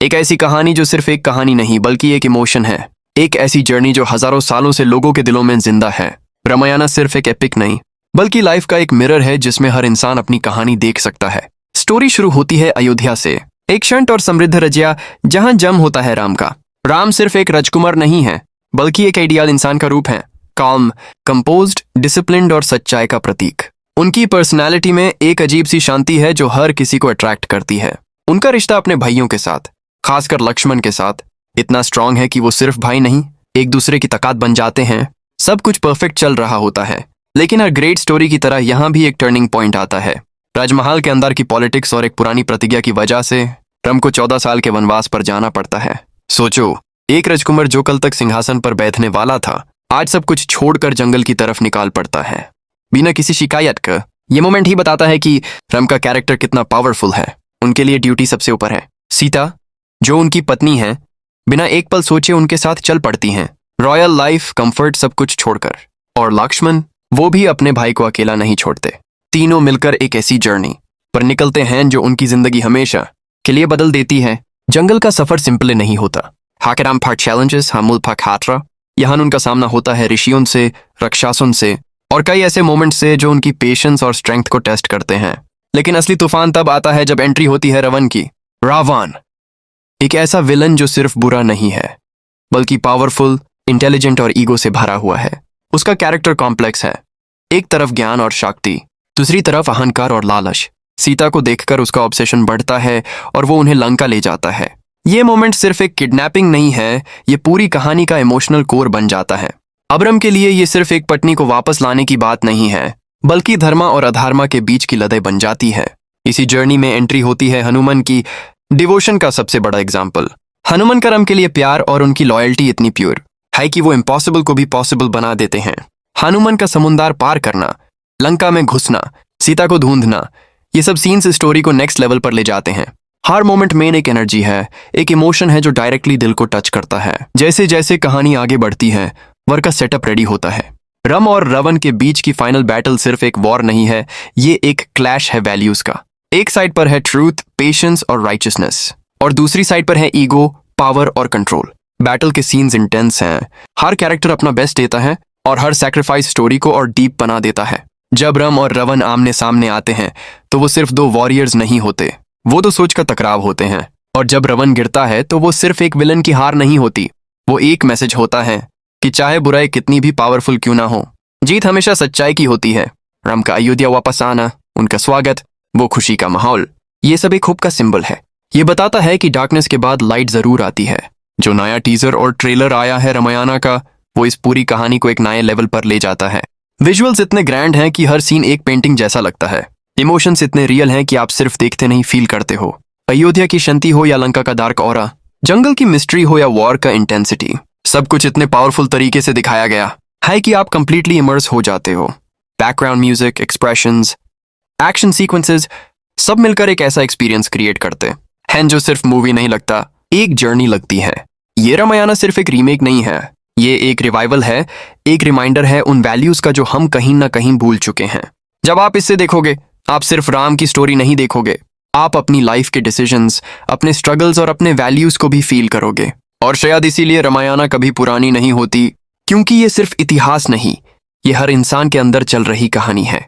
एक ऐसी कहानी जो सिर्फ एक कहानी नहीं बल्कि एक इमोशन है। एक ऐसी जर्नी जो हजारों सालों से लोगों के दिलों में जिंदा है। रामायण सिर्फ एक एपिक नहीं बल्कि लाइफ का एक मिरर है जिसमें हर इंसान अपनी कहानी देख सकता है। स्टोरी शुरू होती है अयोध्या से, एक शांत और समृद्ध राज्य जहां जन्म होता है राम का। राम सिर्फ एक राजकुमार नहीं है बल्कि एक आइडियल इंसान का रूप है, कॉल्म, कंपोज्ड, डिसिप्लिन्ड और सच्चाई का प्रतीक। उनकी पर्सनैलिटी में एक अजीब सी शांति है जो हर किसी को अट्रैक्ट करती है। उनका रिश्ता अपने भाइयों के साथ, खासकर लक्ष्मण के साथ, इतना स्ट्रांग है कि वो सिर्फ भाई नहीं, एक दूसरे की ताकत बन जाते हैं। सब कुछ परफेक्ट चल रहा होता है, लेकिन हर ग्रेट स्टोरी की तरह यहाँ भी एक टर्निंग पॉइंट आता है। राजमहल के अंदर की पॉलिटिक्स और एक पुरानी प्रतिज्ञा की वजह से राम को 14 साल के वनवास पर जाना पड़ता है। सोचो, एक राजकुमार जो कल तक सिंहासन पर बैठने वाला था आज सब कुछ छोड़कर जंगल की तरफ निकाल पड़ता है बिना किसी शिकायत का। ये मोमेंट ही बताता है कि राम का कैरेक्टर कितना पावरफुल है। उनके लिए ड्यूटी सबसे ऊपर है। सीता, जो उनकी पत्नी है, बिना एक पल सोचे उनके साथ चल पड़ती हैं, रॉयल लाइफ, कंफर्ट सब कुछ छोड़कर। और लक्ष्मण, वो भी अपने भाई को अकेला नहीं छोड़ते। तीनों मिलकर एक ऐसी जर्नी पर निकलते हैं जो उनकी जिंदगी हमेशा के लिए बदल देती है। जंगल का सफर सिंपल नहीं होता। हाकेराम फार चैलेंजेस, हमूल फा खातरा। यहाँ उनका सामना होता है ऋषियों से, राक्षसों से और कई ऐसे मोमेंट्स से जो उनकी पेशेंस और स्ट्रेंथ को टेस्ट करते हैं। लेकिन असली तूफान तब आता है जब एंट्री होती है रावण की। रावण एक ऐसा विलन जो सिर्फ बुरा नहीं है बल्कि पावरफुल, इंटेलिजेंट और ईगो से भरा हुआ है। उसका कैरेक्टर कॉम्प्लेक्स है। एक तरफ ज्ञान और शक्ति, दूसरी तरफ अहंकार और लालच। सीता को देखकर उसका ऑब्सेशन बढ़ता है और वो उन्हें लंका ले जाता है। ये मोमेंट सिर्फ एक किडनैपिंग नहीं है, ये पूरी कहानी का इमोशनल कोर बन जाता है। अब्रम के लिए ये सिर्फ एक पत्नी को वापस लाने की बात नहीं है बल्कि धर्म और अधर्म के बीच की लड़ाई बन जाती है। इसी जर्नी में एंट्री होती है हनुमान की, डिवोशन का सबसे बड़ा एग्जाम्पल। हनुमान का राम के लिए प्यार और उनकी लॉयल्टी इतनी प्योर है कि वो इम्पॉसिबल को भी पॉसिबल बना देते हैं। हनुमान का समुंदर पार करना, लंका में घुसना, सीता को ढूंढना, ये सब सीन्स स्टोरी को नेक्स्ट लेवल पर ले जाते हैं। हर मोमेंट में एक एनर्जी है, एक इमोशन है जो डायरेक्टली दिल को टच करता है। जैसे जैसे कहानी आगे बढ़ती है वर्क का सेटअप रेडी होता है। राम और रावण के बीच की फाइनल बैटल सिर्फ एक वॉर नहीं है, ये एक क्लैश है वैल्यूज का। एक साइड पर है ट्रूथ, पेशेंस और राइचियसनेस और दूसरी साइड पर है ईगो, पावर और कंट्रोल। बैटल के सीन्स इंटेंस हैं, हर कैरेक्टर अपना बेस्ट देता है और हर सैक्रिफाइस स्टोरी को और डीप बना देता है। जब राम और रावण आमने सामने आते हैं तो वो सिर्फ दो वॉरियर्स नहीं होते, वो तो सोच का टकराव होते हैं। और जब रावण गिरता है तो वो सिर्फ एक विलन की हार नहीं होती, वो एक मैसेज होता है कि चाहे बुराई कितनी भी पावरफुल क्यों ना हो, जीत हमेशा सच्चाई की होती है। राम का अयोध्या वापस आना, उनका स्वागत, वो खुशी का माहौल, ये सब एक होप का सिंबल है। ये बताता है कि डार्कनेस के बाद लाइट जरूर आती है। जो नया टीजर और ट्रेलर आया है रामायण का, वो इस पूरी कहानी को एक नए लेवल पर ले जाता है। विजुअल्स इतने ग्रैंड हैं कि हर सीन एक पेंटिंग जैसा लगता है। इमोशंस इतने रियल हैं कि आप सिर्फ देखते नहीं फील करते हो। अयोध्या की शांति हो या लंका का डार्क ऑरा, जंगल की मिस्ट्री हो या वॉर का इंटेंसिटी, सब कुछ इतने पावरफुल तरीके से दिखाया गया है कि आप कंप्लीटली इमर्स हो जाते हो। Background music, expressions, action sequences सब मिलकर एक ऐसा एक्सपीरियंस क्रिएट करते हैं जो सिर्फ मूवी नहीं लगता, एक जर्नी लगती है। ये रामायण सिर्फ एक रीमेक नहीं है, ये एक रिवाइवल है, एक रिमाइंडर है उन वैल्यूज का जो हम कहीं ना कहीं भूल चुके हैं। जब आप इससे देखोगे आप सिर्फ राम की स्टोरी नहीं देखोगे, आप अपनी लाइफ के डिसीजंस, अपने स्ट्रगल्स और अपने वैल्यूज को भी फील करोगे। और शायद इसीलिए रामायण कभी पुरानी नहीं होती, क्योंकि ये सिर्फ इतिहास नहीं, ये हर इंसान के अंदर चल रही कहानी है।